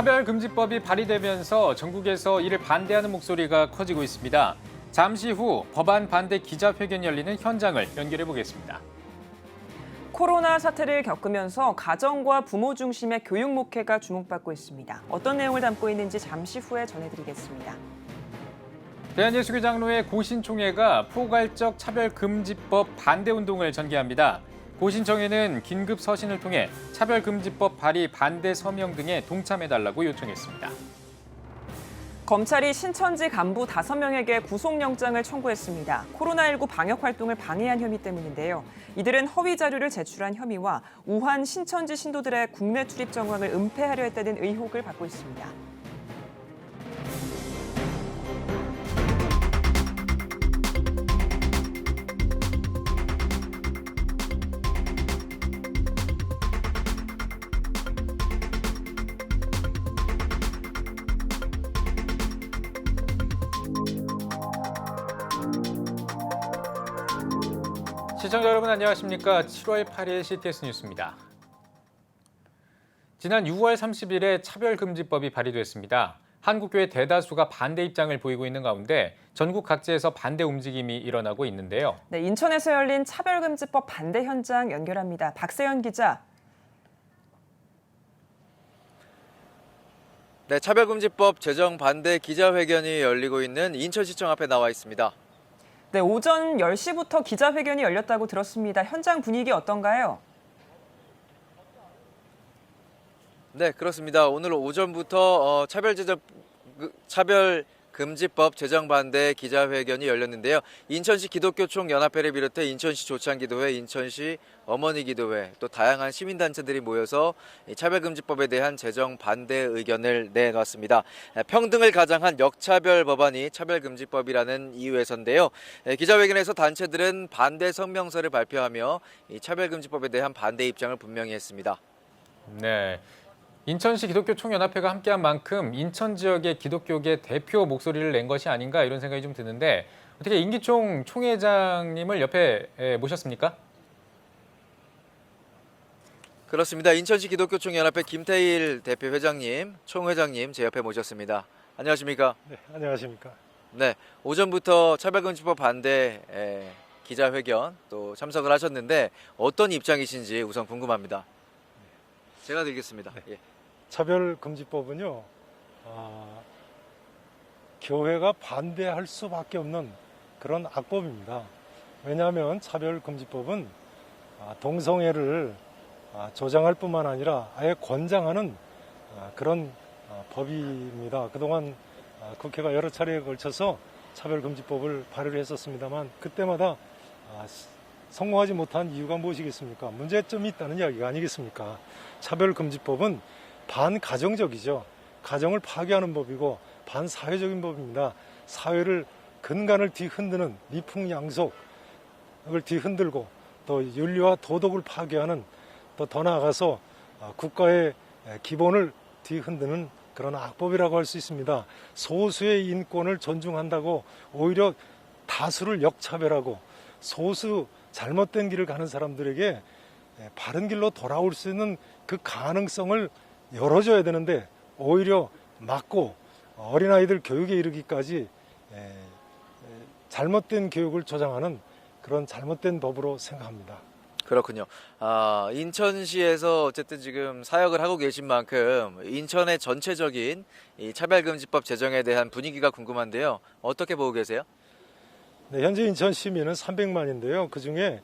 차별금지법이 발의되면서 전국에서 이를 반대하는 목소리가 커지고 있습니다. 잠시 후 법안 반대 기자회견이 열리는 현장을 연결해 보겠습니다. 코로나 사태를 겪으면서 가정과 부모 중심의 교육 목회가 주목받고 있습니다. 어떤 내용을 담고 있는지 잠시 후에 전해드리겠습니다. 대한예수교 장로회 고신총회가 포괄적 차별금지법 반대 운동을 전개합니다. 고신총회는 긴급 서신을 통해 차별금지법 발의 반대 서명 등에 동참해달라고 요청했습니다. 검찰이 신천지 간부 5명에게 구속영장을 청구했습니다. 코로나19 방역 활동을 방해한 혐의 때문인데요. 이들은 허위 자료를 제출한 혐의와 우한 신천지 신도들의 국내 출입 정황을 은폐하려 했다는 의혹을 받고 있습니다. 시청자 여러분 안녕하십니까? 7월 8일 CTS 뉴스입니다. 지난 6월 30일에 차별금지법이 발의됐습니다. 한국교회 대다수가 반대 입장을 보이고 있는 가운데 전국 각지에서 반대 움직임이 일어나고 있는데요. 네, 인천에서 열린 차별금지법 반대 현장 연결합니다. 박세연 기자. 네, 차별금지법 제정 반대 기자회견이 열리고 있는 인천시청 앞에 나와 있습니다. 네, 오전 10시부터 기자회견이 열렸다고 들었습니다. 현장 분위기 어떤가요? 네, 그렇습니다. 오늘 오전부터 차별금지법 제정 반대 기자회견이 열렸는데요. 인천시 기독교총연합회를 비롯해 인천시 조창기도회, 인천시 어머니기도회, 또 다양한 시민단체들이 모여서 차별금지법에 대한 제정 반대 의견을 내놨습니다. 평등을 가장한 역차별 법안이 차별금지법이라는 이유에서인데요. 기자회견에서 단체들은 반대 성명서를 발표하며 이 차별금지법에 대한 반대 입장을 분명히 했습니다. 네. 인천시 기독교총연합회가 함께한 만큼 인천 지역의 기독교계 대표 목소리를 낸 것이 아닌가 이런 생각이 좀 드는데 어떻게 임기총 총회장님을 옆에 모셨습니까? 그렇습니다. 인천시 기독교총연합회 김태일 대표 회장님, 총회장님 제 옆에 모셨습니다. 안녕하십니까? 네, 안녕하십니까? 네, 오전부터 차별금지법 반대 기자회견 또 참석을 하셨는데 어떤 입장이신지 우선 궁금합니다. 제가 드리겠습니다. 네. 예. 차별금지법은요, 교회가 반대할 수밖에 없는 그런 악법입니다. 왜냐하면 차별금지법은 동성애를 조장할 뿐만 아니라 아예 권장하는 그런 법입니다. 그동안 국회가 여러 차례에 걸쳐서 차별금지법을 발의를 했었습니다만 그때마다 성공하지 못한 이유가 무엇이겠습니까? 문제점이 있다는 이야기가 아니겠습니까? 차별금지법은 반가정적이죠. 가정을 파괴하는 법이고 반사회적인 법입니다. 사회를 근간을 뒤흔드는 미풍양속을 뒤흔들고 또 윤리와 도덕을 파괴하는 또 더 나아가서 국가의 기본을 뒤흔드는 그런 악법이라고 할 수 있습니다. 소수의 인권을 존중한다고 오히려 다수를 역차별하고 소수 잘못된 길을 가는 사람들에게 바른 길로 돌아올 수 있는 그 가능성을 열어줘야 되는데 오히려 막고 어린아이들 교육에 이르기까지 잘못된 교육을 조장하는 그런 잘못된 법으로 생각합니다. 그렇군요. 인천시에서 어쨌든 지금 사역을 하고 계신 만큼 인천의 전체적인 이 차별금지법 제정에 대한 분위기가 궁금한데요. 어떻게 보고 계세요? 네, 현재 인천 시민은 300만인데요. 그중에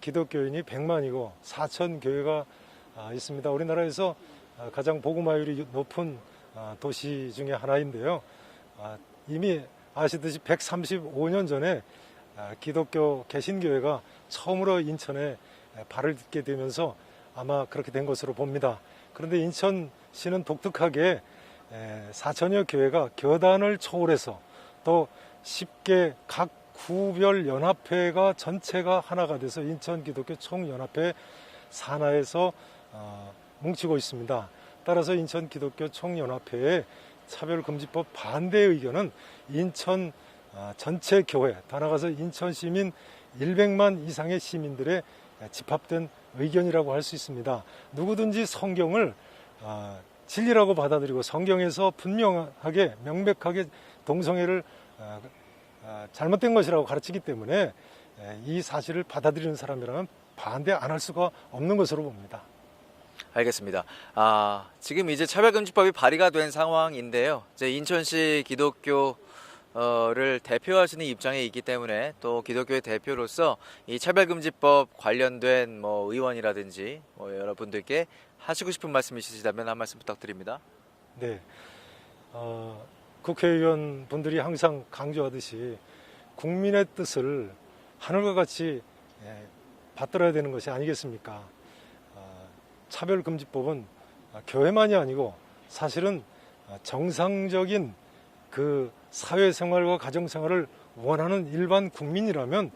기독교인이 100만이고 4천 교회가 있습니다. 우리나라에서 가장 복음화율이 높은 도시 중에 하나인데요. 이미 아시듯이 135년 전에 기독교 개신교회가 처음으로 인천에 발을 딛게 되면서 아마 그렇게 된 것으로 봅니다. 그런데 인천시는 독특하게 4천여 교회가 교단을 초월해서 또 쉽게 각 구별 연합회가 전체가 하나가 돼서 인천 기독교 총연합회 산하에서 뭉치고 있습니다. 따라서 인천 기독교 총연합회의 차별금지법 반대 의견은 인천 전체 교회, 다 나가서 인천 시민 100만 이상의 시민들의 집합된 의견이라고 할 수 있습니다. 누구든지 성경을 진리라고 받아들이고 성경에서 분명하게 명백하게 동성애를 잘못된 것이라고 가르치기 때문에 이 사실을 받아들이는 사람이라면 반대 안 할 수가 없는 것으로 봅니다. 알겠습니다. 지금 이제 차별금지법이 발의가 된 상황인데요. 이제 인천시 기독교를 대표하시는 입장에 있기 때문에 또 기독교의 대표로서 이 차별금지법 관련된 의원이라든지 여러분들께 하시고 싶은 말씀 있으시다면 한 말씀 부탁드립니다. 네, 국회의원 분들이 항상 강조하듯이 국민의 뜻을 하늘과 같이 받들어야 되는 것이 아니겠습니까? 차별금지법은 교회만이 아니고 사실은 정상적인 그 사회생활과 가정생활을 원하는 일반 국민이라면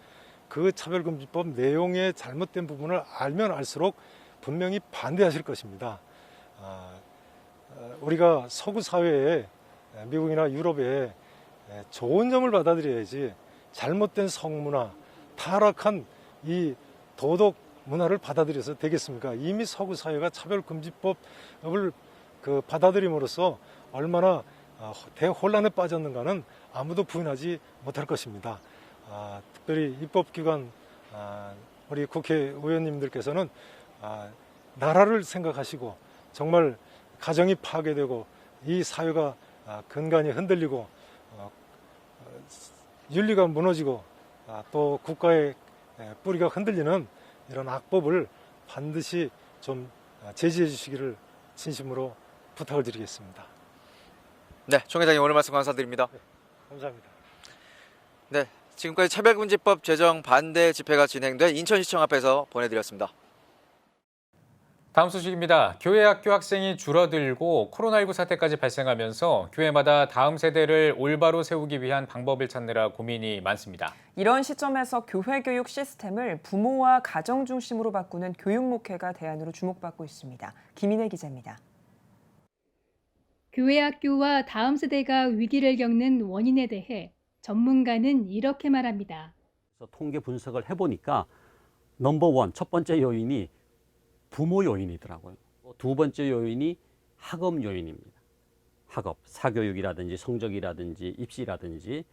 그 차별금지법 내용의 잘못된 부분을 알면 알수록 분명히 반대하실 것입니다. 우리가 서구 사회에 미국이나 유럽에 좋은 점을 받아들여야지 잘못된 성문화, 타락한 이 도덕 문화를 받아들여서 되겠습니까? 이미 서구 사회가 차별금지법을 받아들임으로써 얼마나 대혼란에 빠졌는가는 아무도 부인하지 못할 것입니다. 특별히 입법기관 우리 국회의원님들께서는 나라를 생각하시고 정말 가정이 파괴되고 이 사회가 근간이 흔들리고 윤리가 무너지고 또 국가의 뿌리가 흔들리는 이런 악법을 반드시 좀 제지해 주시기를 진심으로 부탁을 드리겠습니다. 네, 총회장님 오늘 말씀 감사드립니다. 네, 감사합니다. 네, 지금까지 차별금지법 제정 반대 집회가 진행된 인천시청 앞에서 보내드렸습니다. 다음 소식입니다. 교회 학교 학생이 줄어들고 코로나19 사태까지 발생하면서 교회마다 다음 세대를 올바로 세우기 위한 방법을 찾느라 고민이 많습니다. 이런 시점에서 교회 교육 시스템을 부모와 가정 중심으로 바꾸는 교육 목회가 대안으로 주목받고 있습니다. 김인혜 기자입니다. 교회 학교와 다음 세대가 위기를 겪는 원인에 대해 전문가는 이렇게 말합니다. 통계 분석을 해보니까 넘버원, 첫 번째 요인이 부모 요인이더라고요. 두 번째 요인이 학업 요인입니다. 학업, 사교육이라든지 성적이라든지 입시라든지.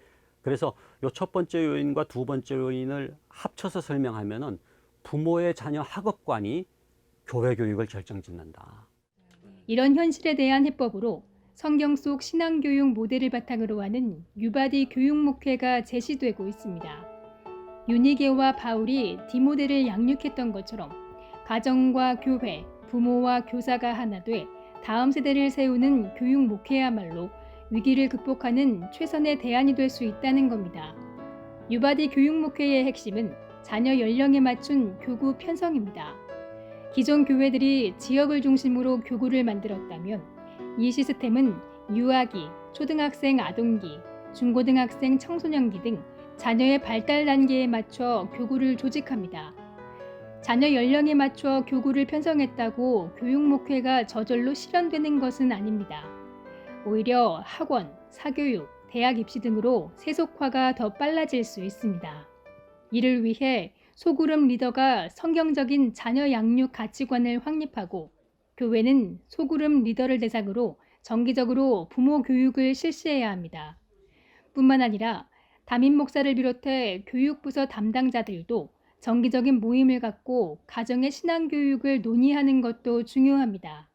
그래서 이 첫 번째 요인과 두 번째 요인을 합쳐서 설명하면은 부모의 자녀 학업관이 교회 교육을 결정짓는다. 이런 현실에 대한 해법으로 성경 속 신앙교육 모델을 바탕으로 하는 유바디 교육 목회가 제시되고 있습니다. 유니게와 바울이 디모데를 양육했던 것처럼 가정과 교회, 부모와 교사가 하나 돼 다음 세대를 세우는 교육 목회야말로 위기를 극복하는 최선의 대안이 될 수 있다는 겁니다. 유바디 교육 목회의 핵심은 자녀 연령에 맞춘 교구 편성입니다. 기존 교회들이 지역을 중심으로 교구를 만들었다면 이 시스템은 유아기, 초등학생 아동기, 중고등학생 청소년기 등 자녀의 발달 단계에 맞춰 교구를 조직합니다. 자녀 연령에 맞춰 교구를 편성했다고 교육 목회가 저절로 실현되는 것은 아닙니다. 오히려 학원, 사교육, 대학 입시 등으로 세속화가 더 빨라질 수 있습니다. 이를 위해 소그룹 리더가 성경적인 자녀 양육 가치관을 확립하고 교회는 소그룹 리더를 대상으로 정기적으로 부모 교육을 실시해야 합니다. 뿐만 아니라 담임 목사를 비롯해 교육부서 담당자들도 정기적인 모임을 갖고 가정의 신앙교육을 논의하는 것도 중요합니다.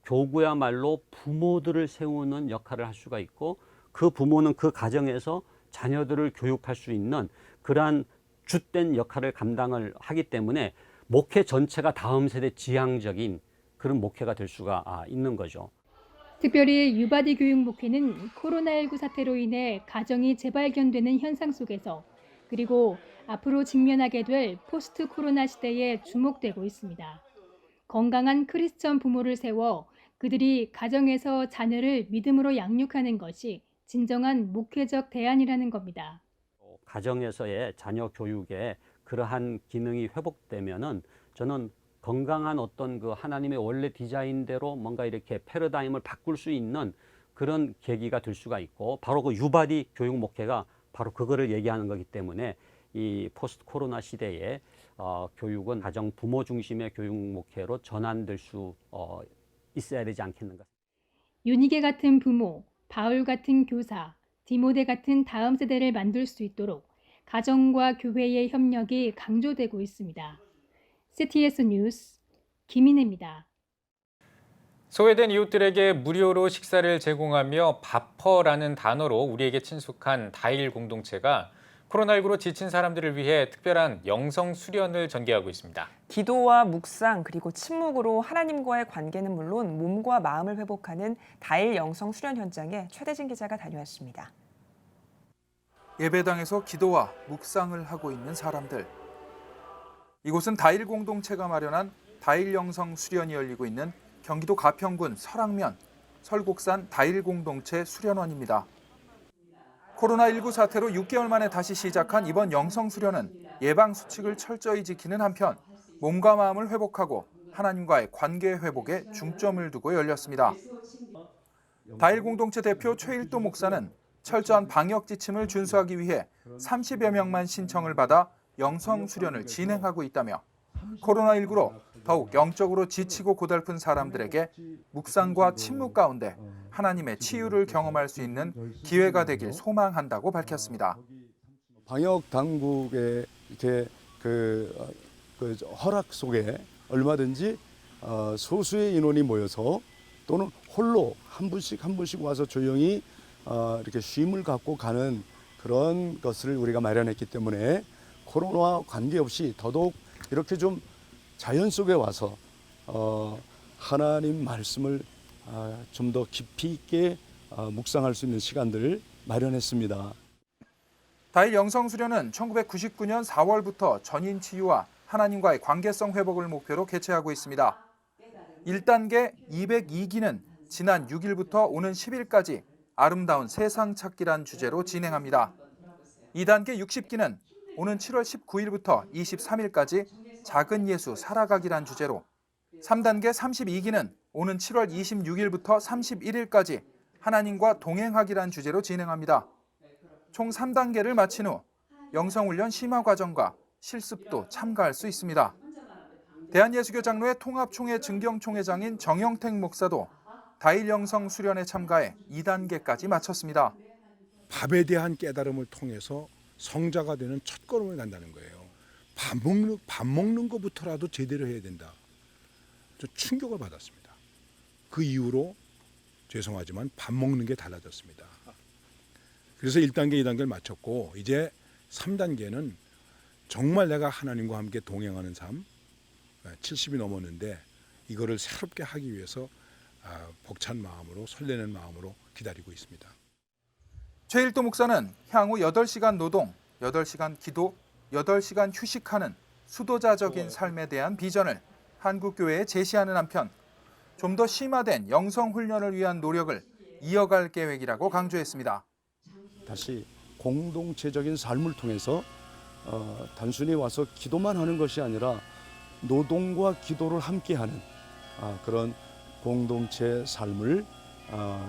교구야말로 부모들을 세우는 역할을 할 수가 있고 그 부모는 그 가정에서 자녀들을 교육할 수 있는 그러한 주된 역할을 감당을 하기 때문에 목회 전체가 다음 세대 지향적인 그런 목회가 될 수가 있는 거죠. 특별히 유바디 교육 목회는 코로나19 사태로 인해 가정이 재발견되는 현상 속에서 그리고 앞으로 직면하게 될 포스트 코로나 시대에 주목되고 있습니다. 건강한 크리스천 부모를 세워 그들이 가정에서 자녀를 믿음으로 양육하는 것이 진정한 목회적 대안이라는 겁니다. 가정에서의 자녀 교육에 그러한 기능이 회복되면은 저는 건강한 어떤 그 하나님의 원래 디자인대로 뭔가 이렇게 패러다임을 바꿀 수 있는 그런 계기가 될 수가 있고 바로 그 유바디 교육 목회가 바로 그거를 얘기하는 거기 때문에 이 포스트 코로나 시대에 교육은 가정 부모 중심의 교육 목회로 전환될 수 있어야 되지 않겠는가. 유니게 같은 부모, 바울 같은 교사, 디모데 같은 다음 세대를 만들 수 있도록 가정과 교회의 협력이 강조되고 있습니다. CTS 뉴스 김인혜입니다. 소외된 이웃들에게 무료로 식사를 제공하며 바퍼라는 단어로 우리에게 친숙한 다일 공동체가 코로나19로 지친 사람들을 위해 특별한 영성 수련을 전개하고 있습니다. 기도와 묵상 그리고 침묵으로 하나님과의 관계는 물론 몸과 마음을 회복하는 다일 영성 수련 현장에 최대진 기자가 다녀왔습니다. 예배당에서 기도와 묵상을 하고 있는 사람들. 이곳은 다일 공동체가 마련한 다일 영성 수련이 열리고 있는 경기도 가평군 설악면 설곡산 다일 공동체 수련원입니다. 코로나19 사태로 6개월 만에 다시 시작한 이번 영성 수련은 예방 수칙을 철저히 지키는 한편 몸과 마음을 회복하고 하나님과의 관계 회복에 중점을 두고 열렸습니다. 다일 공동체 대표 최일도 목사는 철저한 방역 지침을 준수하기 위해 30여 명만 신청을 받아 영성 수련을 진행하고 있다며 코로나19로 더욱 영적으로 지치고 고달픈 사람들에게 묵상과 침묵 가운데 하나님의 치유를 경험할 수 있는 기회가 되길 소망한다고 밝혔습니다. 방역 당국의 이렇게 허락 속에 얼마든지 소수의 인원이 모여서 또는 홀로 한 분씩 와서 조용히 이렇게 쉼을 갖고 가는 그런 것을 우리가 마련했기 때문에 코로나와 관계없이 더더욱 이렇게 좀 자연 속에 와서 하나님 말씀을 좀 더 깊이 있게 묵상할 수 있는 시간들을 마련했습니다. 다일 영성 수련은 1999년 4월부터 전인 치유와 하나님과의 관계성 회복을 목표로 개최하고 있습니다. 1단계 202기는 지난 6일부터 오는 10일까지 아름다운 세상 찾기란 주제로 진행합니다. 2단계 60기는 오는 7월 19일부터 23일까지 작은 예수 살아가기란 주제로, 3단계 32기는 오는 7월 26일부터 31일까지 하나님과 동행하기란 주제로 진행합니다. 총 3단계를 마친 후 영성훈련 심화과정과 실습도 참가할 수 있습니다. 대한예수교 장로회 통합총회 증경총회장인 정영택 목사도 다일 영성 수련에 참가해 2단계까지 마쳤습니다. 밥에 대한 깨달음을 통해서 성자가 되는 첫걸음을 간다는 거예요. 밥 먹는 것부터라도 제대로 해야 된다. 저 충격을 받았습니다. 그 이후로 죄송하지만 밥 먹는 게 달라졌습니다. 그래서 1단계, 2단계를 마쳤고 이제 3단계는 정말 내가 하나님과 함께 동행하는 삶, 70이 넘었는데 이거를 새롭게 하기 위해서 벅찬 마음으로 설레는 마음으로 기다리고 있습니다. 최일도 목사는 향후 8시간 노동, 8시간 기도, 8시간 휴식하는 수도자적인 삶에 대한 비전을 한국교회에 제시하는 한편 좀 더 심화된 영성훈련을 위한 노력을 이어갈 계획이라고 강조했습니다. 다시 공동체적인 삶을 통해서 단순히 와서 기도만 하는 것이 아니라 노동과 기도를 함께하는 그런 공동체 삶을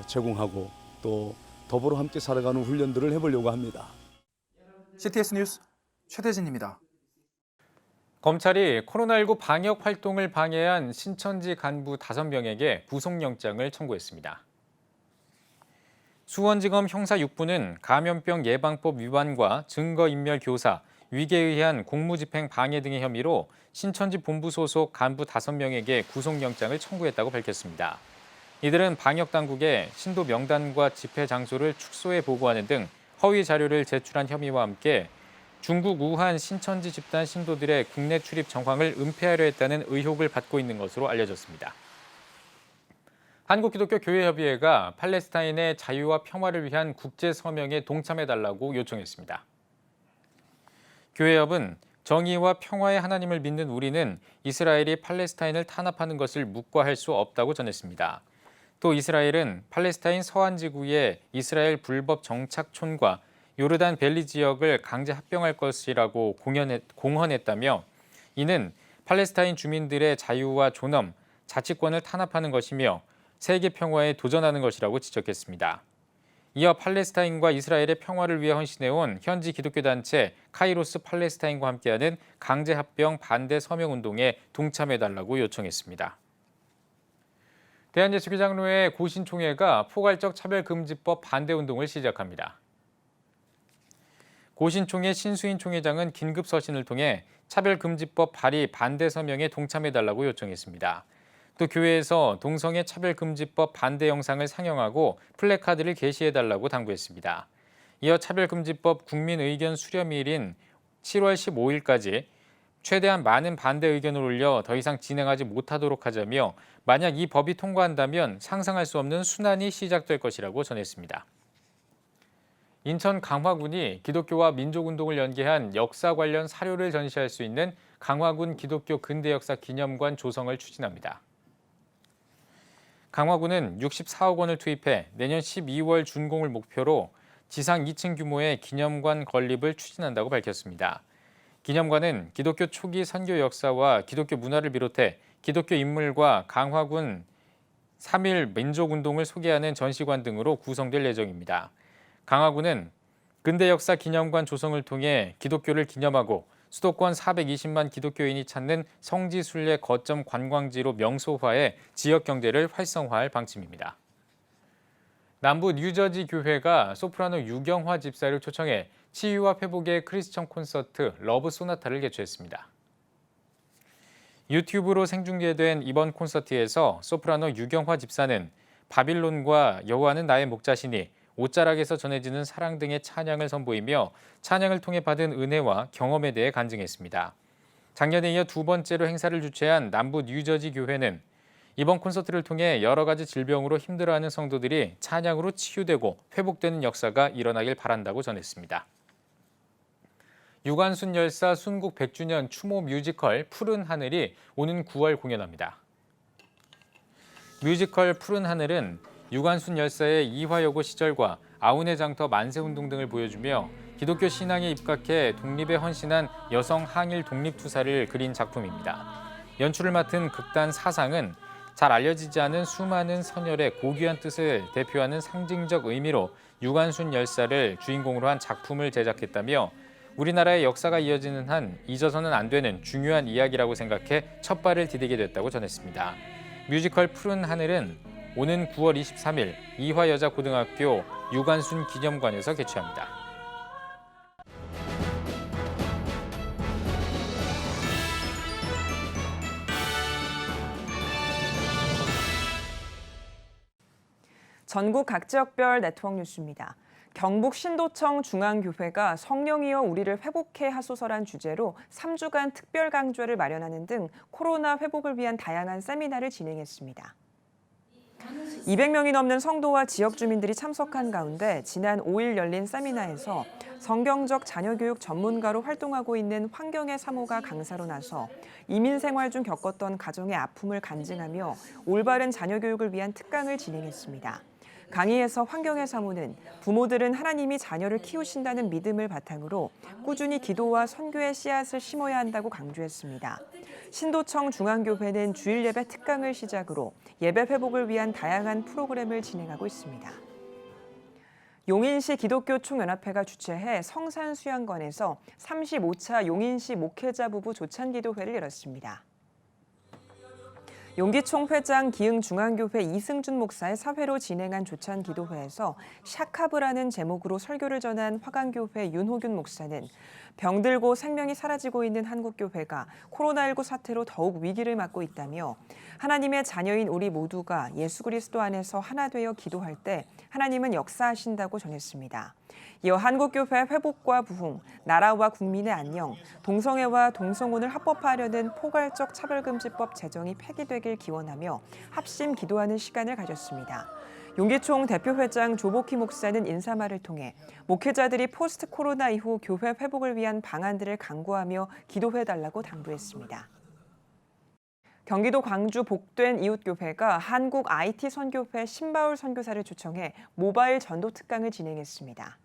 제공하고 또 더불어 함께 살아가는 훈련들을 해보려고 합니다. CTS 뉴스 최대진입니다. 검찰이 코로나19 방역 활동을 방해한 신천지 간부 5명에게 구속영장을 청구했습니다. 수원지검 형사 6부는 감염병 예방법 위반과 증거인멸 교사, 위계에 의한 공무집행 방해 등의 혐의로 신천지 본부 소속 간부 5명에게 구속영장을 청구했다고 밝혔습니다. 이들은 방역당국에 신도 명단과 집회 장소를 축소해 보고하는 등 허위 자료를 제출한 혐의와 함께 중국 우한 신천지 집단 신도들의 국내 출입 정황을 은폐하려 했다는 의혹을 받고 있는 것으로 알려졌습니다. 한국기독교교회협의회가 팔레스타인의 자유와 평화를 위한 국제서명에 동참해달라고 요청했습니다. 교회협은 정의와 평화의 하나님을 믿는 우리는 이스라엘이 팔레스타인을 탄압하는 것을 묵과할 수 없다고 전했습니다. 또 이스라엘은 팔레스타인 서안 지구의 이스라엘 불법 정착촌과 요르단 벨리 지역을 강제 합병할 것이라고 공언했다며 이는 팔레스타인 주민들의 자유와 존엄, 자치권을 탄압하는 것이며 세계 평화에 도전하는 것이라고 지적했습니다. 이어 팔레스타인과 이스라엘의 평화를 위해 헌신해온 현지 기독교 단체 카이로스 팔레스타인과 함께하는 강제 합병 반대 서명 운동에 동참해달라고 요청했습니다. 대한예수교장로회 고신총회가 포괄적 차별금지법 반대운동을 시작합니다. 고신총회 신수인 총회장은 긴급 서신을 통해 차별금지법 발의 반대 서명에 동참해달라고 요청했습니다. 또 교회에서 동성애 차별금지법 반대 영상을 상영하고 플래카드를 게시해달라고 당부했습니다. 이어 차별금지법 국민의견 수렴일인 7월 15일까지 최대한 많은 반대 의견을 올려 더 이상 진행하지 못하도록 하자며 만약 이 법이 통과한다면 상상할 수 없는 순환이 시작될 것이라고 전했습니다. 인천 강화군이 기독교와 민족운동을 연계한 역사 관련 사료를 전시할 수 있는 강화군 기독교 근대역사 기념관 조성을 추진합니다. 강화군은 64억 원을 투입해 내년 12월 준공을 목표로 지상 2층 규모의 기념관 건립을 추진한다고 밝혔습니다. 기념관은 기독교 초기 선교 역사와 기독교 문화를 비롯해 기독교 인물과 강화군 3.1 민족운동을 소개하는 전시관 등으로 구성될 예정입니다. 강화군은 근대역사 기념관 조성을 통해 기독교를 기념하고 수도권 420만 기독교인이 찾는 성지순례 거점 관광지로 명소화해 지역 경제를 활성화할 방침입니다. 남부 뉴저지 교회가 소프라노 유경화 집사를 초청해 치유와 회복의 크리스천 콘서트 러브 소나타를 개최했습니다. 유튜브로 생중계된 이번 콘서트에서 소프라노 유경화 집사는 바빌론과 여호와는 나의 목자시니 옷자락에서 전해지는 사랑 등의 찬양을 선보이며 찬양을 통해 받은 은혜와 경험에 대해 간증했습니다. 작년에 이어 두 번째로 행사를 주최한 남부 뉴저지 교회는 이번 콘서트를 통해 여러 가지 질병으로 힘들어하는 성도들이 찬양으로 치유되고 회복되는 역사가 일어나길 바란다고 전했습니다. 유관순 열사 순국 100주년 추모 뮤지컬 푸른 하늘이 오는 9월 공연합니다. 뮤지컬 푸른 하늘은 유관순 열사의 이화여고 시절과 아우네 장터 만세운동 등을 보여주며 기독교 신앙에 입각해 독립에 헌신한 여성 항일 독립투사를 그린 작품입니다. 연출을 맡은 극단 사상은 잘 알려지지 않은 수많은 선열의 고귀한 뜻을 대표하는 상징적 의미로 유관순 열사를 주인공으로 한 작품을 제작했다며 우리나라의 역사가 이어지는 한 잊어서는 안 되는 중요한 이야기라고 생각해 첫 발을 디디게 됐다고 전했습니다. 뮤지컬 푸른 하늘은 오는 9월 23일 이화여자고등학교 유관순 기념관에서 개최합니다. 전국 각 지역별 네트워크 뉴스입니다. 경북 신도청 중앙교회가 성령이여 우리를 회복해 하소서란 주제로 3주간 특별 강좌를 마련하는 등 코로나 회복을 위한 다양한 세미나를 진행했습니다. 200명이 넘는 성도와 지역 주민들이 참석한 가운데 지난 5일 열린 세미나에서 성경적 자녀교육 전문가로 활동하고 있는 황경애 사모가 강사로 나서 이민 생활 중 겪었던 가정의 아픔을 간증하며 올바른 자녀교육을 위한 특강을 진행했습니다. 강의에서 황경애 사모는 부모들은 하나님이 자녀를 키우신다는 믿음을 바탕으로 꾸준히 기도와 선교의 씨앗을 심어야 한다고 강조했습니다. 신도청 중앙교회는 주일 예배 특강을 시작으로 예배 회복을 위한 다양한 프로그램을 진행하고 있습니다. 용인시 기독교 총연합회가 주최해 성산수양관에서 35차 용인시 목회자 부부 조찬기도회를 열었습니다. 용기총 회장 기흥중앙교회 이승준 목사의 사회로 진행한 조찬기도회에서 샤카브라는 제목으로 설교를 전한 화강교회 윤호균 목사는 병들고 생명이 사라지고 있는 한국교회가 코로나19 사태로 더욱 위기를 맞고 있다며 하나님의 자녀인 우리 모두가 예수 그리스도 안에서 하나 되어 기도할 때 하나님은 역사하신다고 전했습니다. 이어 한국교회 회복과 부흥, 나라와 국민의 안녕, 동성애와 동성혼을 합법화하려는 포괄적 차별금지법 제정이 폐기되길 기원하며 합심 기도하는 시간을 가졌습니다. 용기총 대표회장 조복희 목사는 인사말을 통해 목회자들이 포스트 코로나 이후 교회 회복을 위한 방안들을 강구하며 기도해달라고 당부했습니다. 경기도 광주 복된 이웃교회가 한국 IT 선교회 신바울 선교사를 초청해 모바일 전도 특강을 진행했습니다.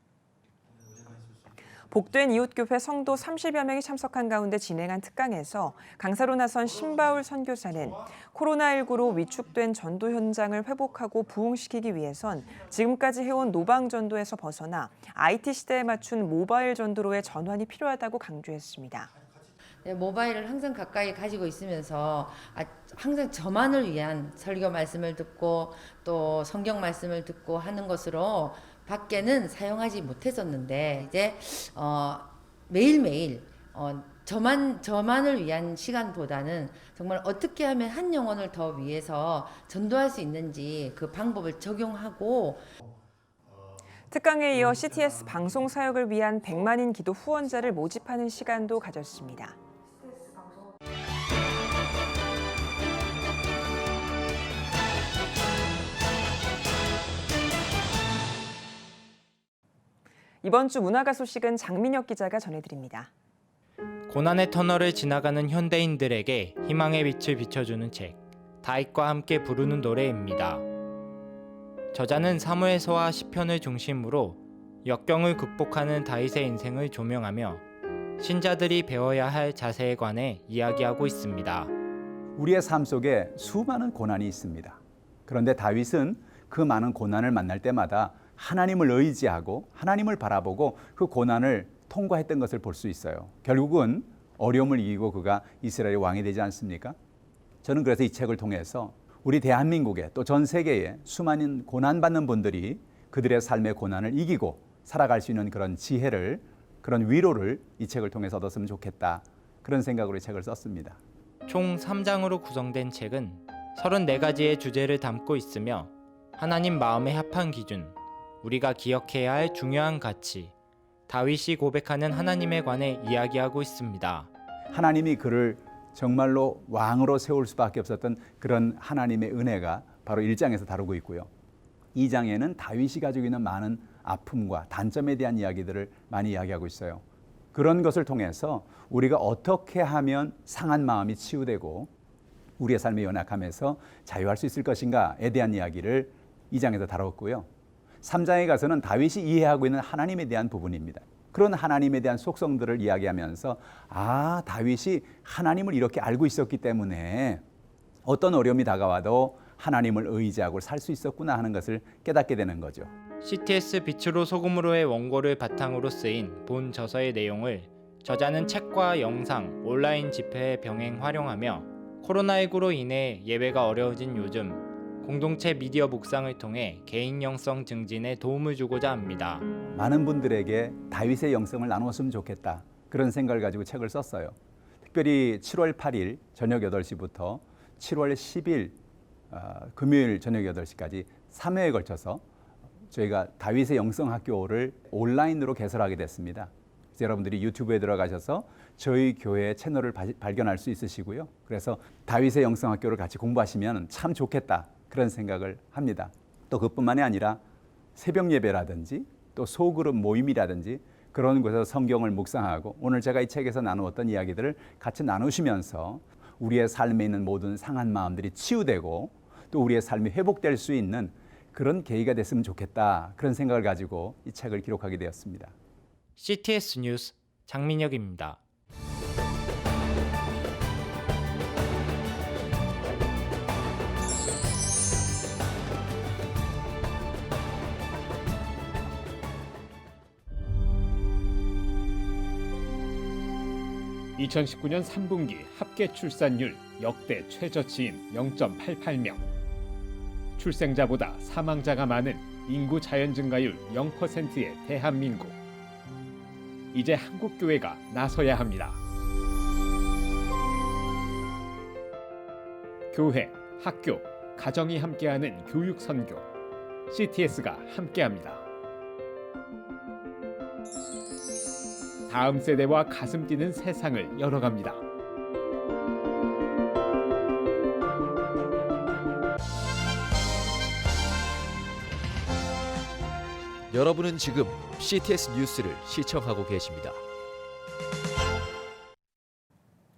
복된 이웃교회 성도 30여 명이 참석한 가운데 진행한 특강에서 강사로 나선 신바울 선교사는 코로나19로 위축된 전도 현장을 회복하고 부흥시키기 위해선 지금까지 해온 노방전도에서 벗어나 IT 시대에 맞춘 모바일 전도로의 전환이 필요하다고 강조했습니다. 모바일을 항상 가까이 가지고 있으면서 항상 저만을 위한 설교 말씀을 듣고 또 성경 말씀을 듣고 하는 것으로 밖에는 사용하지 못했었는데 이제 매일매일 저만을 위한 시간보다는 정말 어떻게 하면 한 영혼을 더 위해서 전도할 수 있는지 그 방법을 적용하고 특강에 이어 CTS 방송 사역을 위한 100만인 기도 후원자를 모집하는 시간도 가졌습니다. 이번 주 문화가 소식은 장민혁 기자가 전해드립니다. 고난의 터널을 지나가는 현대인들에게 희망의 빛을 비춰주는 책, 다윗과 함께 부르는 노래입니다. 저자는 사무엘서와 시편을 중심으로 역경을 극복하는 다윗의 인생을 조명하며 신자들이 배워야 할 자세에 관해 이야기하고 있습니다. 우리의 삶 속에 수많은 고난이 있습니다. 그런데 다윗은 그 많은 고난을 만날 때마다 하나님을 의지하고 하나님을 바라보고 그 고난을 통과했던 것을 볼 수 있어요. 결국은 어려움을 이기고 그가 이스라엘의 왕이 되지 않습니까? 저는 그래서 이 책을 통해서 우리 대한민국에 또 전 세계에 수많은 고난받는 분들이 그들의 삶의 고난을 이기고 살아갈 수 있는 그런 지혜를, 그런 위로를 이 책을 통해서 얻었으면 좋겠다. 그런 생각으로 이 책을 썼습니다. 총 3장으로 구성된 책은 34가지의 주제를 담고 있으며 하나님 마음에 합한 기준, 우리가 기억해야 할 중요한 가치, 다윗이 고백하는 하나님에 관해 이야기하고 있습니다. 하나님이 그를 정말로 왕으로 세울 수밖에 없었던 그런 하나님의 은혜가 바로 1장에서 다루고 있고요. 2장에는 다윗이 가지고 있는 많은 아픔과 단점에 대한 이야기들을 많이 이야기하고 있어요. 그런 것을 통해서 우리가 어떻게 하면 상한 마음이 치유되고 우리의 삶의 연약함에서 자유할 수 있을 것인가에 대한 이야기를 2장에서 다뤘고요. 3장에 가서는 다윗이 이해하고 있는 하나님에 대한 부분입니다. 그런 하나님에 대한 속성들을 이야기하면서 다윗이 하나님을 이렇게 알고 있었기 때문에 어떤 어려움이 다가와도 하나님을 의지하고 살 수 있었구나 하는 것을 깨닫게 되는 거죠. CTS 빛으로 소금으로의 원고를 바탕으로 쓰인 본 저서의 내용을 저자는 책과 영상, 온라인 집회에 병행 활용하며 코로나19로 인해 예배가 어려워진 요즘 공동체 미디어 묵상을 통해 개인 영성 증진에 도움을 주고자 합니다. 많은 분들에게 다윗의 영성을 나누었으면 좋겠다. 그런 생각을 가지고 책을 썼어요. 특별히 7월 8일 저녁 8시부터 7월 10일 금요일 저녁 8시까지 3회에 걸쳐서 저희가 다윗의 영성학교를 온라인으로 개설하게 됐습니다. 그래서 여러분들이 유튜브에 들어가셔서 저희 교회 채널을 발견할 수 있으시고요. 그래서 다윗의 영성학교를 같이 공부하시면 참 좋겠다. 그런 생각을 합니다. 또 그뿐만이 아니라 새벽 예배라든지 또 소그룹 모임이라든지 그런 곳에서 성경을 묵상하고 오늘 제가 이 책에서 나누었던 이야기들을 같이 나누시면서 우리의 삶에 있는 모든 상한 마음들이 치유되고 또 우리의 삶이 회복될 수 있는 그런 계기가 됐으면 좋겠다. 그런 생각을 가지고 이 책을 기록하게 되었습니다. CTS 뉴스 장민혁입니다. (2019년 3분기) 합계 출산율 역대 최저치인 0.88명. 출생자보다 사망자가 많은 인구 자연 증가율 0%의 대한민국. 이제 한국교회가 나서야 합니다. 교회, 학교, 가정이 함께하는 교육 선교. CTS가 함께합니다. 다음 세대와 가슴 뛰는 세상을 열어갑니다. 여러분은 지금 CTS 뉴스를 시청하고 계십니다.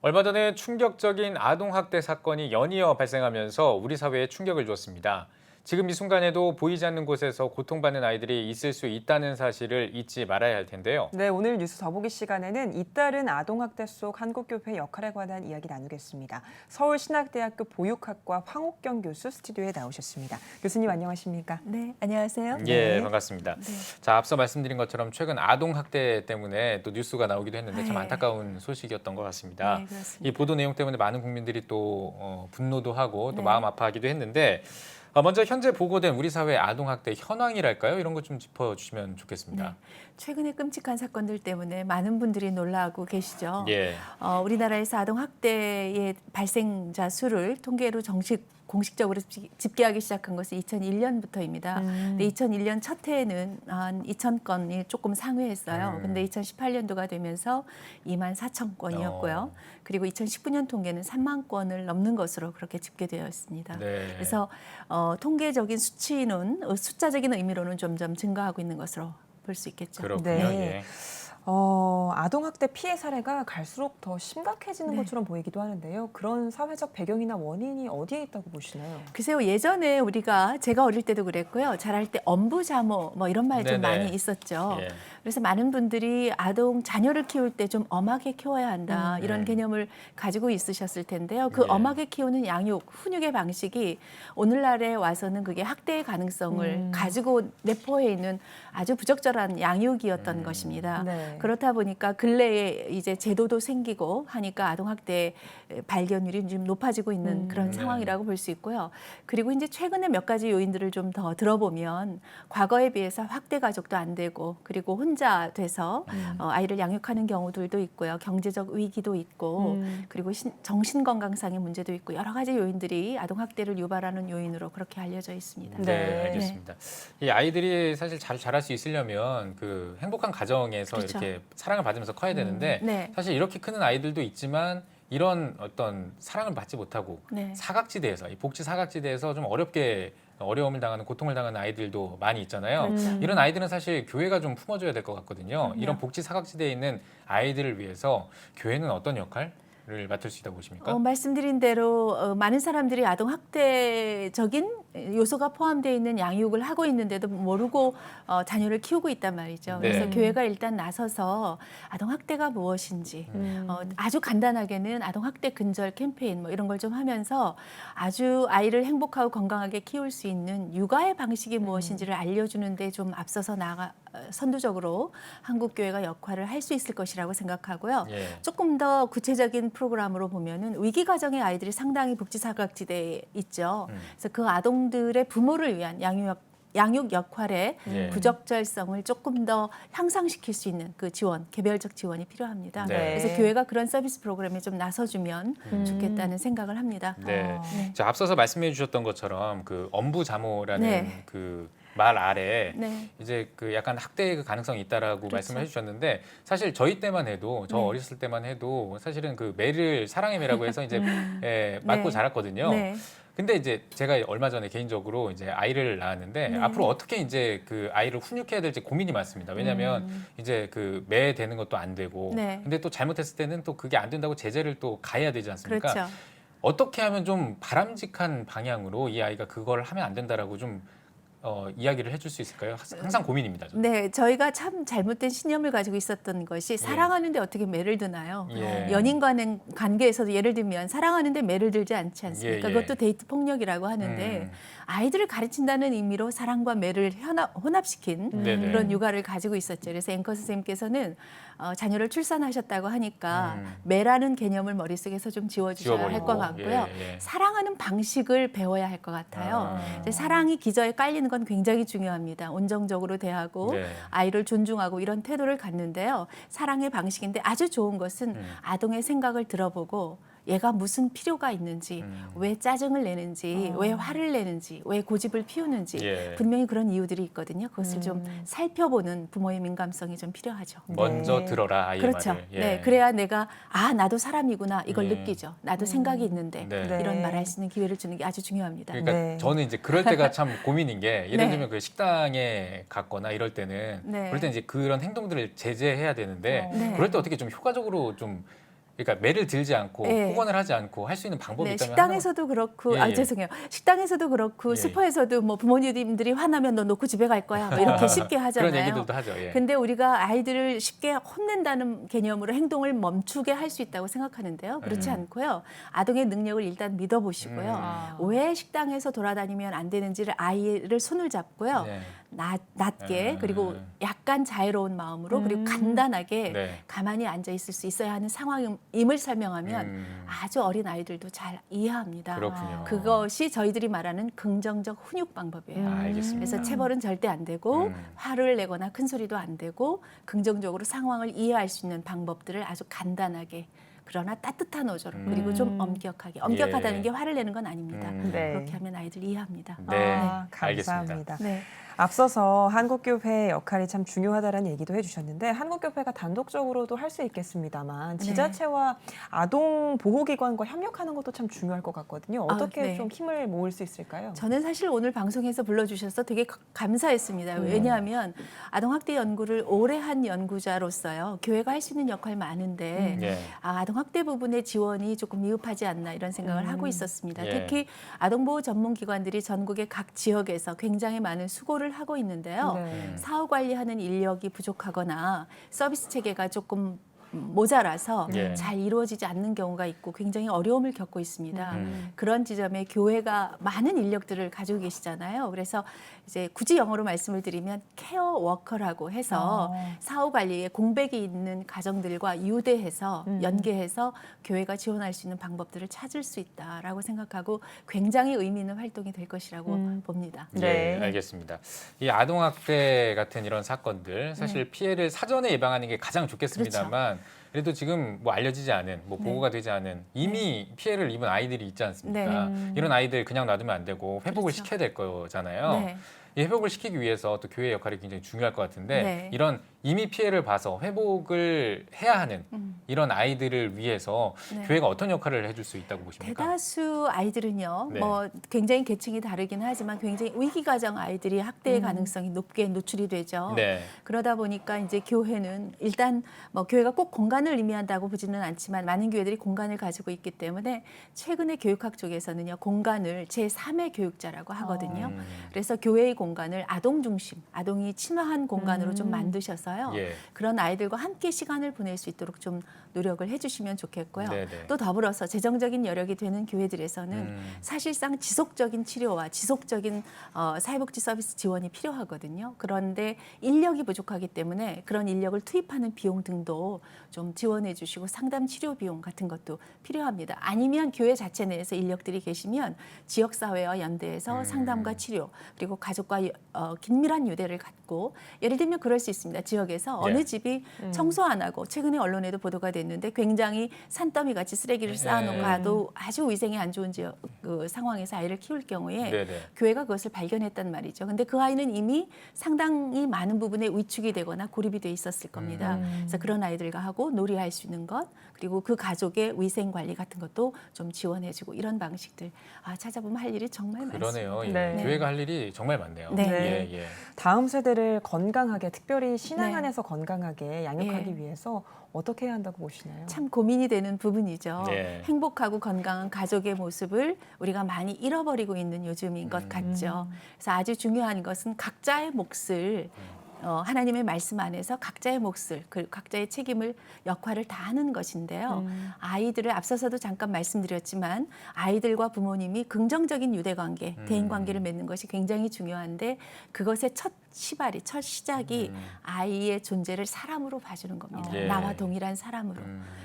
얼마 전에 충격적인 아동학대 사건이 연이어 발생하면서 우리 사회에 충격을 주었습니다. 지금 이 순간에도 보이지 않는 곳에서 고통받는 아이들이 있을 수 있다는 사실을 잊지 말아야 할 텐데요. 네, 오늘 뉴스 더보기 시간에는 잇따른 아동학대 속 한국교회 역할에 관한 이야기 나누겠습니다. 서울신학대학교 보육학과 황옥경 교수 스튜디오에 나오셨습니다. 교수님 안녕하십니까? 네, 안녕하세요. 예, 네. 반갑습니다. 네. 자, 앞서 말씀드린 것처럼 최근 아동학대 때문에 또 뉴스가 나오기도 했는데 참 네. 안타까운 소식이었던 것 같습니다. 네, 그렇습니다. 이 보도 내용 때문에 많은 국민들이 또 분노도 하고 또 네. 마음 아파하기도 했는데 먼저 현재 보고된 우리 사회 아동학대 현황이랄까요? 이런 것 좀 짚어주시면 좋겠습니다. 네. 최근에 끔찍한 사건들 때문에 많은 분들이 놀라고 계시죠. 예. 우리나라에서 아동학대의 발생자 수를 통계로 공식적으로 집계하기 시작한 것은 2001년부터입니다. 근데 2001년 첫 해에는 한 2,000건이 조금 상회했어요. 근데 2018년도가 되면서 24,000건이었고요. 그리고 2019년 통계는 3만 건을 넘는 것으로 그렇게 집계되어 있습니다. 네. 그래서 통계적인 수치는 숫자적인 의미로는 점점 증가하고 있는 것으로 볼 수 있겠죠. 그렇군요. 네. 예. 아동학대 피해 사례가 갈수록 더 심각해지는 네. 것처럼 보이기도 하는데요. 그런 사회적 배경이나 원인이 어디에 있다고 보시나요? 글쎄요, 예전에 제가 어릴 때도 그랬고요. 자랄 때 엄부자모 뭐 이런 말 좀 네네. 많이 있었죠. 예. 그래서 많은 분들이 자녀를 키울 때 좀 엄하게 키워야 한다 이런 개념을 가지고 있으셨을 텐데요. 그 예. 엄하게 키우는 양육, 훈육의 방식이 오늘날에 와서는 그게 학대의 가능성을 가지고 내포해 있는 아주 부적절한 양육이었던 것입니다. 네. 그렇다 보니까 근래에 이제 제도도 생기고 하니까 아동학대 발견율이 좀 높아지고 있는 그런 네. 상황이라고 볼 수 있고요. 그리고 이제 최근에 몇 가지 요인들을 좀 더 들어보면 과거에 비해서 확대 가족도 안 되고 그리고 혼자 돼서 아이를 양육하는 경우들도 있고요. 경제적 위기도 있고 그리고 정신 건강상의 문제도 있고 여러 가지 요인들이 아동학대를 유발하는 요인으로 그렇게 알려져 있습니다. 네, 알겠습니다. 이 아이들이 사실 잘 자랄 수 있으려면 그 행복한 가정에서 그렇죠. 이렇게 사랑을 받으면서 커야 되는데 네. 사실 이렇게 크는 아이들도 있지만 이런 어떤 사랑을 받지 못하고 네. 사각지대에서 이 복지 사각지대에서 좀 어려움을 당하는 고통을 당하는 아이들도 많이 있잖아요. 그렇죠. 이런 아이들은 사실 교회가 좀 품어줘야 될 것 같거든요. 이런 복지 사각지대에 있는 아이들을 위해서 교회는 어떤 역할을 맡을 수 있다고 보십니까? 말씀드린 대로 많은 사람들이 아동학대적인 요소가 포함되어 있는 양육을 하고 있는데도 모르고 자녀를 키우고 있단 말이죠. 네. 그래서 교회가 일단 나서서 아동학대가 무엇인지 아주 간단하게는 아동학대 근절 캠페인 뭐 이런 걸 좀 하면서 아주 아이를 행복하고 건강하게 키울 수 있는 육아의 방식이 무엇인지를 알려주는 데 좀 앞서서 선두적으로 한국교회가 역할을 할 수 있을 것이라고 생각하고요. 예. 조금 더 구체적인 프로그램으로 보면은 위기 가정의 아이들이 상당히 복지 사각지대에 있죠. 그래서 그 아동들의 부모를 위한 양육 역할의 예. 부적절성을 조금 더 향상시킬 수 있는 그 지원, 개별적 지원이 필요합니다. 네. 그래서 교회가 그런 서비스 프로그램에 좀 나서주면 좋겠다는 생각을 합니다. 네. 자, 앞서서 말씀해 주셨던 것처럼 그 엄부자모라는 네. 그 말 아래 네. 이제 그 약간 학대의 그 가능성이 있다라고 그렇죠. 말씀을 해주셨는데 사실 저희 때만 해도 저 네. 어렸을 때만 해도 사실은 그 매를 사랑의 매라고 해서 이제 맞고 네. 자랐거든요. 네. 근데 이제 제가 얼마 전에 개인적으로 이제 아이를 낳았는데 네. 앞으로 어떻게 이제 그 아이를 훈육해야 될지 고민이 많습니다. 왜냐하면 이제 그 매 되는 것도 안 되고 네. 근데 또 잘못했을 때는 또 그게 안 된다고 제재를 또 가해야 되지 않습니까? 그렇죠. 어떻게 하면 좀 바람직한 방향으로 이 아이가 그걸 하면 안 된다라고 좀 이야기를 해줄 수 있을까요? 항상 고민입니다. 저는. 네, 저희가 참 잘못된 신념을 가지고 있었던 것이 사랑하는데 어떻게 매를 드나요? 예. 연인 간의 관계에서도 예를 들면 사랑하는데 매를 들지 않지 않습니까? 예, 예. 그것도 데이트 폭력이라고 하는데 아이들을 가르친다는 의미로 사랑과 매를 혼합시킨 네네. 그런 육아를 가지고 있었죠. 그래서 앵커 선생님께서는 자녀를 출산하셨다고 하니까 매라는 개념을 머릿속에서 좀 지워주셔야 할 것 같고요. 예, 예. 사랑하는 방식을 배워야 할 것 같아요. 이제 사랑이 기저에 깔리는 건 굉장히 중요합니다. 온정적으로 대하고 네. 아이를 존중하고 이런 태도를 갖는데요. 사랑의 방식인데 아주 좋은 것은 아동의 생각을 들어보고 얘가 무슨 필요가 있는지, 왜 짜증을 내는지, 왜 화를 내는지, 왜 고집을 피우는지 예. 분명히 그런 이유들이 있거든요. 그것을 좀 살펴보는 부모의 민감성이 좀 필요하죠. 먼저 들어라 아이의 그렇죠. 말을. 예. 네, 그래야 내가 나도 사람이구나 이걸 예. 느끼죠. 나도 생각이 있는데 네. 이런 말할 수 있는 기회를 주는 게 아주 중요합니다. 그러니까 네. 저는 이제 그럴 때가 참 고민인 게 예를 네. 들면 그 식당에 갔거나 이럴 때는 네. 그럴 때 이제 그런 행동들을 제재해야 되는데 네. 그럴 때 어떻게 좀 효과적으로 좀 그러니까 매를 들지 않고 예. 폭언을 하지 않고 할 수 있는 방법이 네, 있다면 식당에서도 그렇고, 예, 예. 죄송해요. 식당에서도 그렇고, 예. 슈퍼에서도 뭐 부모님들이 화나면 너 놓고 집에 갈 거야. 뭐 이렇게 쉽게 하잖아요. 그런 얘기들도 하죠. 예. 근데 우리가 아이들을 쉽게 혼낸다는 개념으로 행동을 멈추게 할 수 있다고 생각하는데요. 그렇지 않고요. 아동의 능력을 일단 믿어보시고요. 왜 식당에서 돌아다니면 안 되는지를 아이를 손을 잡고요. 네. 낮게 그리고 약간 자유로운 마음으로 그리고 간단하게 네. 가만히 앉아 있을 수 있어야 하는 상황임을 설명하면 아주 어린 아이들도 잘 이해합니다. 그렇군요. 그것이 저희들이 말하는 긍정적 훈육 방법이에요. 알겠습니다. 그래서 체벌은 절대 안 되고 화를 내거나 큰 소리도 안 되고 긍정적으로 상황을 이해할 수 있는 방법들을 아주 간단하게 그러나 따뜻한 어조로 그리고 좀 엄격하게. 엄격하다는 예. 게 화를 내는 건 아닙니다. 네. 그렇게 하면 아이들 이해합니다. 네, 감사합니다. 알겠습니다. 네. 앞서서 한국교회의 역할이 참 중요하다는 얘기도 해주셨는데 한국교회가 단독적으로도 할 수 있겠습니다만 지자체와 아동 보호기관과 협력하는 것도 참 중요할 것 같거든요. 어떻게 네. 좀 힘을 모을 수 있을까요? 저는 사실 오늘 방송에서 불러주셔서 되게 감사했습니다. 왜냐하면 아동학대 연구를 오래 한 연구자로서요. 교회가 할 수 있는 역할 많은데 예. 아동학대 부분의 지원이 조금 미흡하지 않나 이런 생각을 하고 있었습니다. 예. 특히 아동보호 전문기관들이 전국의 각 지역에서 굉장히 많은 수고를 하고 있는데요. 네. 사후 관리하는 인력이 부족하거나 서비스 체계가 조금 모자라서 예. 잘 이루어지지 않는 경우가 있고 굉장히 어려움을 겪고 있습니다. 그런 지점에 교회가 많은 인력들을 가지고 계시잖아요. 그래서 이제 굳이 영어로 말씀을 드리면 케어 워커라고 해서 사후 관리에 공백이 있는 가정들과 유대해서 연계해서 교회가 지원할 수 있는 방법들을 찾을 수 있다라고 생각하고 굉장히 의미 있는 활동이 될 것이라고 봅니다. 네, 알겠습니다. 이 아동학대 같은 이런 사건들 사실 피해를 사전에 예방하는 게 가장 좋겠습니다만 그래도 지금 뭐 알려지지 않은, 뭐 보고가 되지 않은 이미 피해를 입은 아이들이 있지 않습니까? 이런 아이들 그냥 놔두면 안 되고 회복을 그렇죠. 시켜야 될 거잖아요. 네. 이 회복을 시키기 위해서 또 교회의 역할이 굉장히 중요할 것 같은데 네. 이런 이미 피해를 봐서 회복을 해야 하는 이런 아이들을 위해서 네. 교회가 어떤 역할을 해줄 수 있다고 보십니까? 대다수 아이들은요, 네. 뭐 굉장히 계층이 다르긴 하지만 굉장히 위기 가정 아이들이 학대의 가능성이 높게 노출이 되죠. 네. 그러다 보니까 이제 교회는 일단 뭐 교회가 꼭 공간을 의미한다고 보지는 않지만 많은 교회들이 공간을 가지고 있기 때문에 최근에 교육학 쪽에서는요 공간을 제3의 교육자라고 하거든요. 그래서 교회의 공간을 아동 중심, 아동이 친화한 공간으로 좀 만드셔서요. 예. 그런 아이들과 함께 시간을 보낼 수 있도록 좀 노력을 해주시면 좋겠고요. 네네. 또 더불어서 재정적인 여력이 되는 교회들에서는 사실상 지속적인 치료와 지속적인 사회복지 서비스 지원이 필요하거든요. 그런데 인력이 부족하기 때문에 그런 인력을 투입하는 비용 등도 좀 지원해 주시고 상담 치료 비용 같은 것도 필요합니다. 아니면 교회 자체 내에서 인력들이 계시면 지역사회와 연대해서 상담과 치료 그리고 가족과 긴밀한 유대를 갖고 예를 들면 그럴 수 있습니다. 지역에서 어느 집이 청소 안 하고 최근에 언론에도 보도가 됐는데 굉장히 산더미 같이 쓰레기를 쌓아놓고 아주 위생이 안 좋은 지역 그 상황에서 아이를 키울 경우에 네네. 교회가 그것을 발견했단 말이죠. 근데 그 아이는 이미 상당히 많은 부분에 위축이 되거나 고립이 돼 있었을 겁니다. 그래서 그런 아이들과 하고 놀이할 수 있는 것 그리고 그 가족의 위생 관리 같은 것도 좀 지원해주고 이런 방식들 찾아보면 할 일이 정말 그러네요. 많습니다. 예. 네. 교회가 할 일이 정말 많네요. 네. 예, 예. 다음 세대를 건강하게 특별히 신앙 네. 안에서 건강하게 양육하기 위해서 어떻게 해야 한다고 보시나요? 참 고민이 되는 부분이죠. 네. 행복하고 건강한 가족의 모습을 우리가 많이 잃어버리고 있는 요즘인 것 같죠. 그래서 아주 중요한 것은 각자의 몫을 하나님의 말씀 안에서 각자의 몫을 그 각자의 책임을 역할을 다하는 것인데요. 아이들을 앞서서도 잠깐 말씀드렸지만 아이들과 부모님이 긍정적인 유대관계, 대인관계를 맺는 것이 굉장히 중요한데 그것의 첫 시발이 첫 시작이 아이의 존재를 사람으로 봐주는 겁니다. 예. 나와 동일한 사람으로.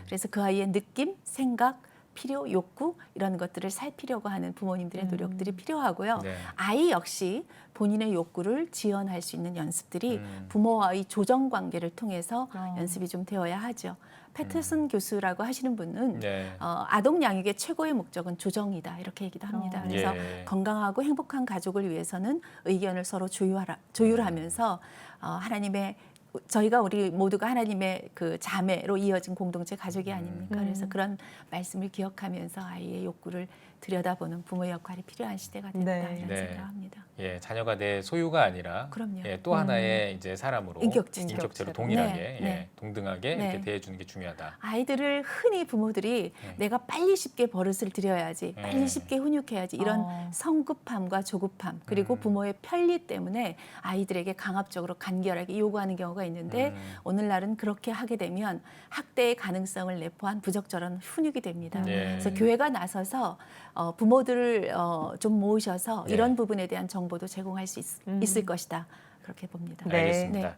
그래서 그 아이의 느낌, 생각, 필요, 욕구 이런 것들을 살피려고 하는 부모님들의 노력들이 필요하고요. 네. 아이 역시 본인의 욕구를 지원할 수 있는 연습들이 부모와의 조정 관계를 통해서 연습이 좀 되어야 하죠. 패터슨 교수라고 하시는 분은 네. 아동 양육의 최고의 목적은 조정이다 이렇게 얘기도 합니다. 그래서 예. 건강하고 행복한 가족을 위해서는 의견을 서로 조율하면서 하나님의 저희가 우리 모두가 하나님의 그 자매로 이어진 공동체 가족이 아닙니까? 그래서 그런 말씀을 기억하면서 아이의 욕구를 들여다보는 부모의 역할이 필요한 시대가 됐다 네. 이런 네. 생각합니다. 예, 자녀가 내 소유가 아니라 그럼요. 예, 또 하나의 이제 사람으로 인격체로. 동일하게 네, 예, 네. 동등하게 네. 이렇게 대해주는 게 중요하다. 아이들을 흔히 부모들이 내가 빨리 쉽게 버릇을 들여야지, 빨리 쉽게 훈육해야지 이런 성급함과 조급함 그리고 부모의 편리 때문에 아이들에게 강압적으로 간결하게 요구하는 경우가 있는데 오늘날은 그렇게 하게 되면 학대의 가능성을 내포한 부적절한 훈육이 됩니다. 그래서 교회가 나서서 부모들을 좀 모으셔서 이런 부분에 대한 정보도 제공할 수 있을 것이다. 그렇게 봅니다. 알겠습니다.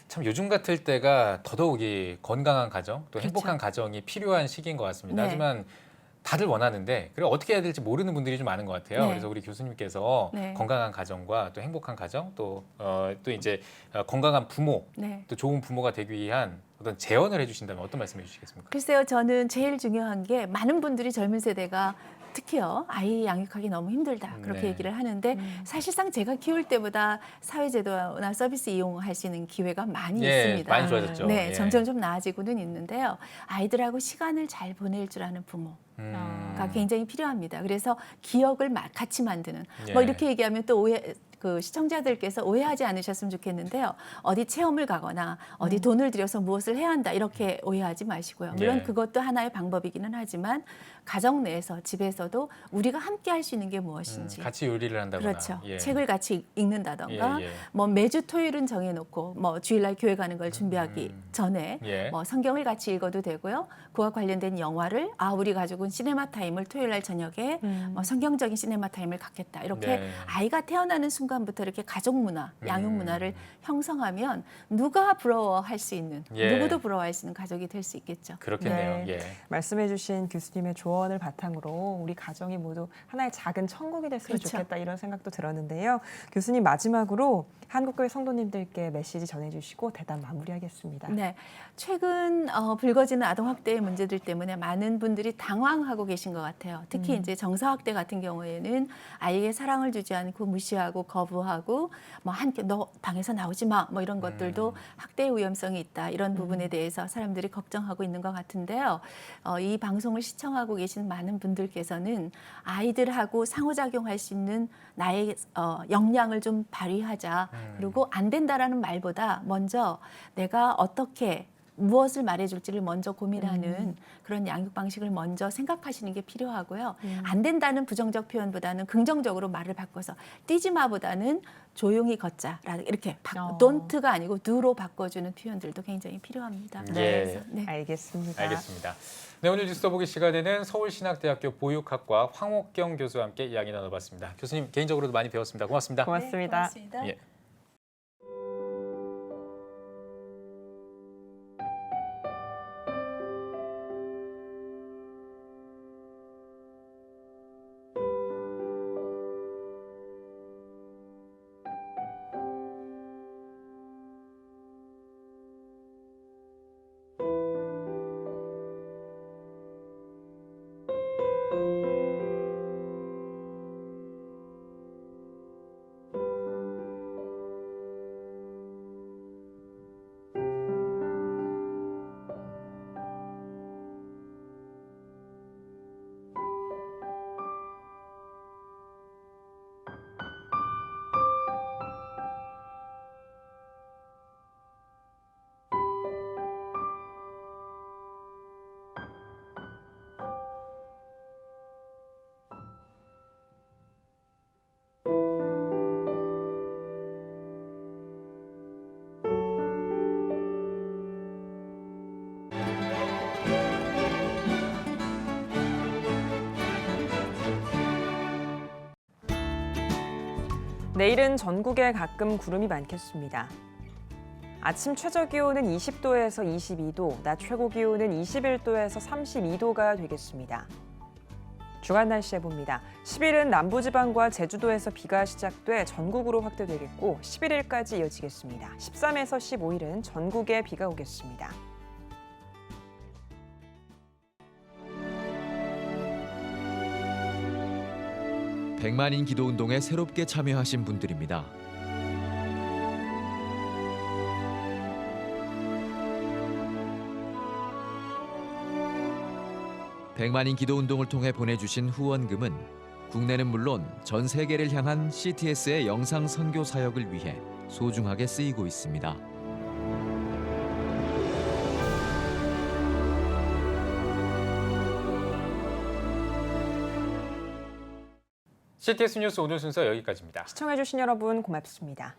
참 요즘 같을 때가 더더욱이 건강한 가정, 또 행복한 가정이 필요한 시기인 것 같습니다. 네. 하지만 다들 원하는데 그래 어떻게 해야 될지 모르는 분들이 좀 많은 것 같아요. 네. 그래서 우리 교수님께서 네. 건강한 가정과 또 행복한 가정, 또 이제 건강한 부모, 네. 또 좋은 부모가 되기 위한 어떤 제언을 해주신다면 어떤 말씀해 주시겠습니까? 글쎄요, 저는 제일 중요한 게 많은 분들이 젊은 세대가 특히요 아이 양육하기 너무 힘들다 그렇게 네. 얘기를 하는데 사실상 제가 키울 때보다 사회제도나 서비스 이용할 수 있는 기회가 많이 있습니다. 많이 좋아졌죠. 네, 예. 점점 좀 나아지고는 있는데요. 아이들하고 시간을 잘 보낼 줄 아는 부모가 굉장히 필요합니다. 그래서 기억을 같이 만드는 뭐 이렇게 얘기하면 또 그 시청자들께서 오해하지 않으셨으면 좋겠는데요. 어디 체험을 가거나 어디 돈을 들여서 무엇을 해야 한다 이렇게 오해하지 마시고요. 물론 그것도 하나의 방법이기는 하지만 가정 내에서 집에서도 우리가 함께 할 수 있는 게 무엇인지 같이 요리를 한다거나 그렇죠. 책을 같이 읽는다던가 예. 뭐 매주 토요일은 정해놓고 뭐 주일날 교회 가는 걸 준비하기 전에 뭐 성경을 같이 읽어도 되고요. 그와 관련된 영화를 우리 가족은 시네마 타임을 토요일날 저녁에 뭐 성경적인 시네마 타임을 갖겠다 이렇게 아이가 태어나는 순간부터 이렇게 가족 문화, 양육 문화를 형성하면 누가 부러워할 수 있는 누구도 부러워할 수 있는 가족이 될 수 있겠죠. 그렇겠네요. 네. 말씀해주신 교수님의 조언을 바탕으로 우리 가정이 모두 하나의 작은 천국이 됐으면 좋겠다 이런 생각도 들었는데요. 교수님 마지막으로 한국교회 성도님들께 메시지 전해주시고 대담 마무리하겠습니다. 네, 최근 불거지는 아동학대의 문제들 때문에 많은 분들이 당황하고 계신 것 같아요. 특히 이제 정서학대 같은 경우에는 아이에게 사랑을 주지 않고 무시하고 거부하고 뭐 함께 너 방에서 나오지 마 뭐 이런 것들도 학대의 위험성이 있다 이런 부분에 대해서 사람들이 걱정하고 있는 것 같은데요. 이 방송을 시청하고 계신 많은 분들께서는 아이들하고 상호작용할 수 있는 나의 역량을 좀 발휘하자. 그리고 안 된다라는 말보다 먼저 내가 어떻게 무엇을 말해줄지를 먼저 고민하는 그런 양육 방식을 먼저 생각하시는 게 필요하고요. 안 된다는 부정적 표현보다는 긍정적으로 말을 바꿔서 뛰지 마보다는 조용히 걷자 이렇게 don't가 아니고 do로 바꿔주는 표현들도 굉장히 필요합니다. 네. 알겠습니다. 네, 오늘 뉴스 더보기 시간에는 서울신학대학교 보육학과 황옥경 교수와 함께 이야기 나눠봤습니다. 교수님 개인적으로도 많이 배웠습니다. 고맙습니다. 고맙습니다. 네, 고맙습니다. 예. 내일은 전국에 가끔 구름이 많겠습니다. 아침 최저 기온은 20도에서 22도, 낮 최고 기온은 21도에서 32도가 되겠습니다. 주간 날씨 해봅니다. 10일은 남부지방과 제주도에서 비가 시작돼 전국으로 확대되겠고 11일까지 이어지겠습니다. 13에서 15일은 전국에 비가 오겠습니다. 백만인 기도운동에 새롭게 참여하신 분들입니다. 100만인 기도 운동을 통해 보내주신 후원금은 국내는 물론 전 세계를 향한 CTS의 영상 선교 사역을 위해 소중하게 쓰이고 있습니다. CTS 뉴스 오늘 순서 여기까지입니다. 시청해주신 여러분 고맙습니다.